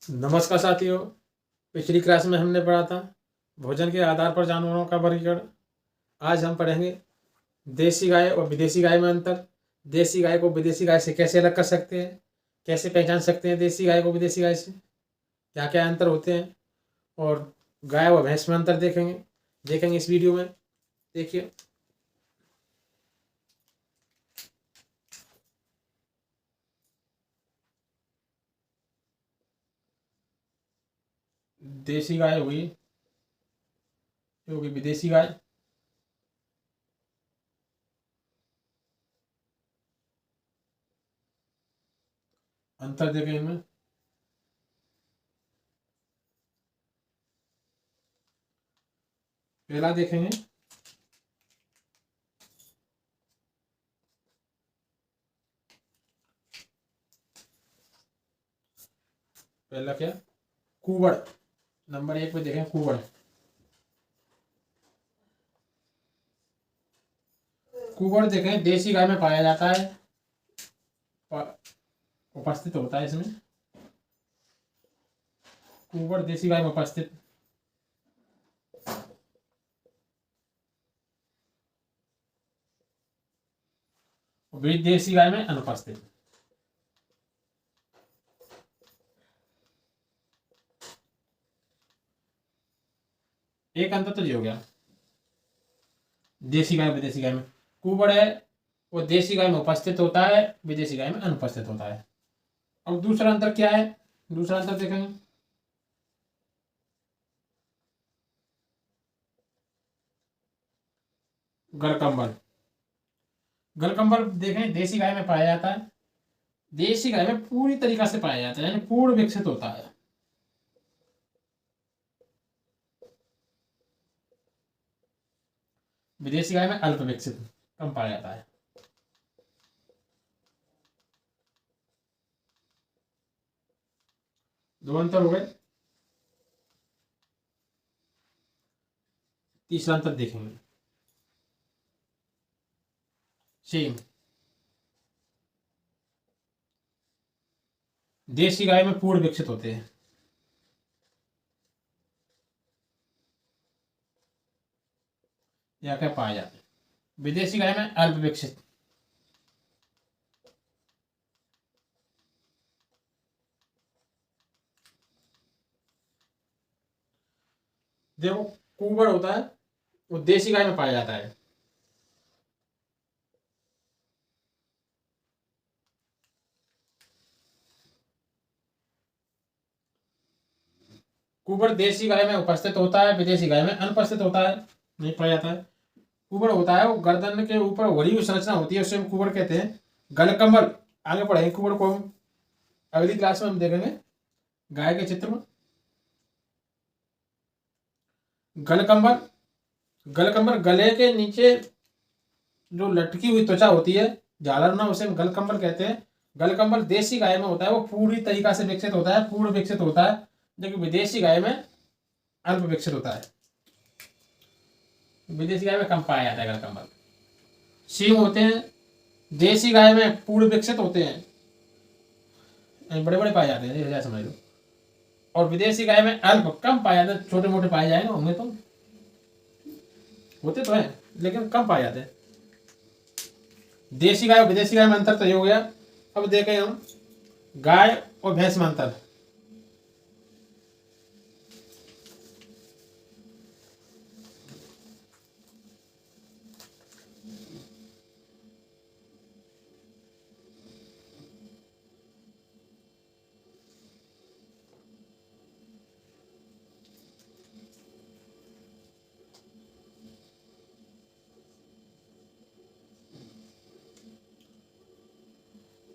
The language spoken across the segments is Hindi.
नमस्कार साथियों। पिछली क्लास में हमने पढ़ा था भोजन के आधार पर जानवरों का वर्गीकरण। आज हम पढ़ेंगे देसी गाय और विदेशी गाय में अंतर। देसी गाय को विदेशी गाय से कैसे अलग कर सकते हैं, कैसे पहचान सकते हैं देसी गाय को विदेशी गाय से, क्या क्या अंतर होते हैं, और गाय और भैंस में अंतर देखेंगे इस वीडियो में। देखिए, देसी गाय हुई, ये होगी विदेशी गाय। अंतर देखें इनमें। पहला देखेंगे पहला क्या, कुवड़। नंबर 1 पे देखें कुवड़। कुवड़ देखें देसी गाय में पाया जाता है, उपस्थित होता है इसमें। कुवड़ देसी गाय में उपस्थित, विदेशी गाय में अनुपस्थित। एक अंतर तो ये हो गया देसी गाय विदेशी गाय में। कुवड़ है वो देसी गाय में उपस्थित होता है, विदेशी गाय में अनुपस्थित होता है। अब दूसरा अंतर क्या है, दूसरा अंतर देखेंगे। गलकंबल। गलकंबल देखें देसी गाय में पाया जाता है, देसी गाय में पूरी तरीका से पाया जाता है, यानी पूर्ण विकसित होता है। विदेशी गाय में अल्प विकसित, कम पाया जाता है। दो अंतर हो गए। तीसरा अंतर देखेंगे, सेम। देसी गाय में पूर्ण विकसित होते हैं, या क्या पाए जाते हैं। विदेशी गाय में अल्प विकसित। देखो, कुवड़ होता है वो देसी गाय में पाया जाता है, कुवड़ देसी गाय में उपस्थित होता है, विदेशी गाय में अनुपस्थित होता है, नहीं पाया जाता है। कुवड़ होता है वो गर्दन के ऊपर वही हुई संरचना होती है, उसे हम कुवड़ कहते हैं। गलकंबल, आगे पढ़ेंगे कुवड़ को हम अगली क्लास में हम देखेंगे गाय के चित्र में। गलकंबल, गलकंबल गले के नीचे जो लटकी हुई त्वचा होती है, झालर ना, उसे हम गलकंबल कहते हैं। गलकंबल देसी गाय में होता है वो पूरी तरीका से विकसित होता है, पूर्ण विकसित होता है, जबकि विदेशी गाय में अल्प विकसित होता है। विदेशी गाय में कम पाया जाता है गलकंबल। सींग होते हैं देसी गाय में पूर्ण विकसित होते हैं, बड़े बड़े पाए जाते हैं, समझ लो। और विदेशी गाय में अल्प, कम पाए जाते हैं, छोटे मोटे पाए जाएंगे, होंगे तो होते तो हैं लेकिन कम पाए जाते हैं। देसी गाय और विदेशी गाय में अंतर तो ये हो गया। अब देखें हम गाय और भैंस में अंतर।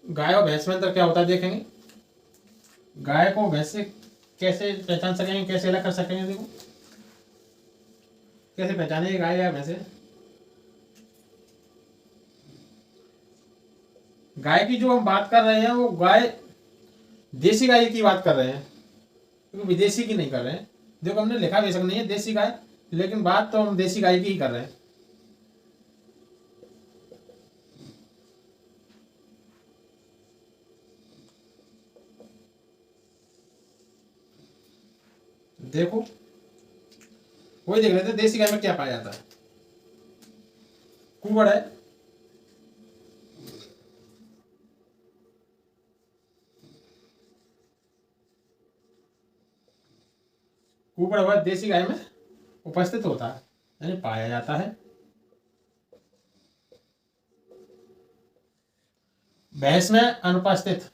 गाय और भैंस में अंतर क्या होता है देखेंगे। गाय को भैंस से कैसे पहचान सकेंगे, कैसे अलग कर सकेंगे। देखो कैसे पहचानेंगे गाय या भैंसे। गाय की जो हम बात कर रहे हैं वो गाय देसी गाय की बात कर रहे हैं, क्योंकि विदेशी की नहीं कर रहे हैं। देखो हमने लिखा बेशक नहीं है देसी गाय, लेकिन बात तो हम देसी गाय की ही कर रहे हैं। देखो वही देख रहे थे देसी गाय में क्या पाया जाता है। कुबड़ है, कुबड़ वह देसी गाय में उपस्थित होता है यानी पाया जाता है। भैंस में अनुपस्थित।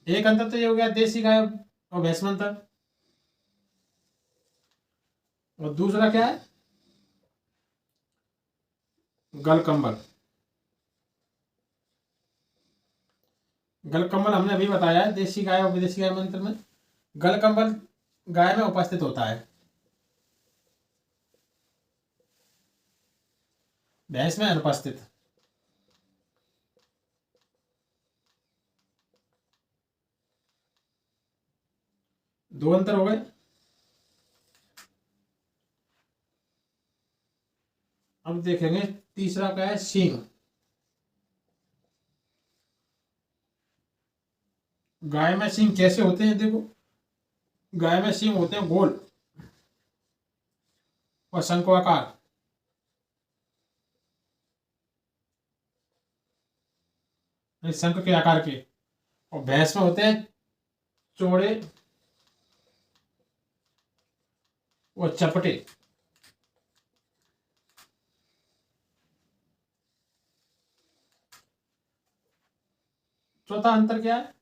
एक अंतर तो ये हो गया देसी गाय और भैंस में अंतर। और दूसरा क्या है, गलकंबल। गलकंबल हमने अभी बताया है देसी गाय और विदेशी गाय में अंतर में। गलकंबल गाय में उपस्थित होता है, भैंस में अनुपस्थित। दो अंतर हो गए। अब देखेंगे तीसरा क्या है, सींग। गाय में सींग कैसे होते हैं, देखो गाय में सींग होते हैं गोल और शंक्वाकार। शंख के आकार के। और भैंस में होते हैं चौड़े और चपटे। चौथा अंतर क्या है,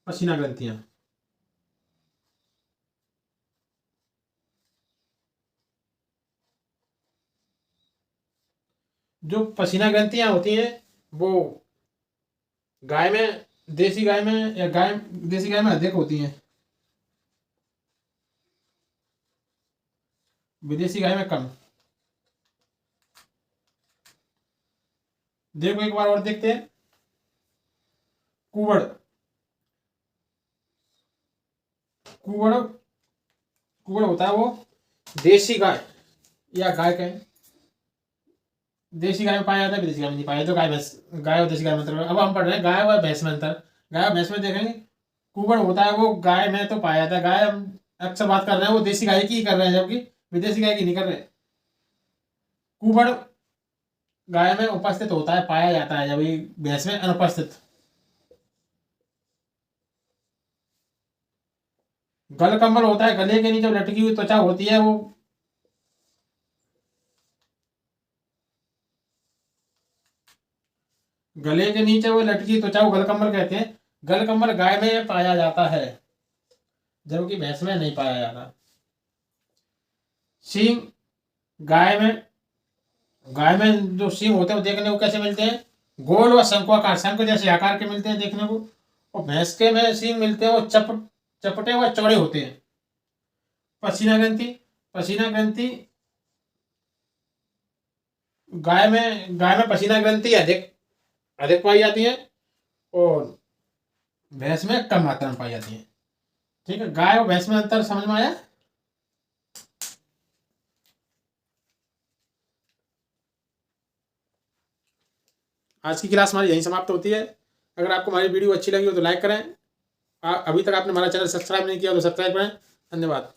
पसीना ग्रंथियां। जो पसीना ग्रंथियां होती हैं वो गाय में, देसी गाय में या गाय देसी गाय में अधिक होती हैं, विदेशी गाय में कम। देखो एक बार और देखते हैं। कुबड़, कुबड़ कुबड़ होता है वो देसी गाय या गाय का देसी गाय में पाया जाता है, विदेशी गाय में नहीं पाया। तो गाय भैंस, गाय और देसी गाय में अंतर। अब हम पढ़ रहे हैं गाय और भैंस में अंतर। गाय और भैंस में देखेंगे कुबड़ होता है वो गाय में तो पाया जाता है। गाय हम अक्सर बात कर रहे हैं वो देसी गाय की ही कर रहे हैं, जबकि विदेशी गाय की नहीं कर रहे। कुबड़ गाय में उपस्थित होता है, पाया जाता है, जबकि भैंस में अनुपस्थित। गलकंबल होता है गले के नीचे लटकी हुई त्वचा होती है वो, गले के नीचे वो लटकी त्वचा को गलकंबल कहते हैं। गलकंबल गाय में पाया जाता है जबकि भैंस में नहीं पाया जाता। सींग गाय में, गाय में जो सींग होते हैं वो देखने को कैसे मिलते हैं, गोल व शंक्वाकार, शंख जैसे आकार के मिलते हैं देखने को। और भैंस के में सींग मिलते हैं वो चपटे व चौड़े होते हैं। पसीना ग्रंथि, पसीना ग्रंथि गाय में पसीना ग्रंथि अधिक अधिक पाई जाती है और भैंस में कम मात्रा में पाई जाती है। ठीक है, गाय और भैंस में अंतर समझ में आया। आज की क्लास हमारी यहीं समाप्त होती है। अगर आपको हमारी वीडियो अच्छी लगी हो तो लाइक करें। अभी तक आपने हमारा चैनल सब्सक्राइब नहीं किया तो सब्सक्राइब करें। धन्यवाद।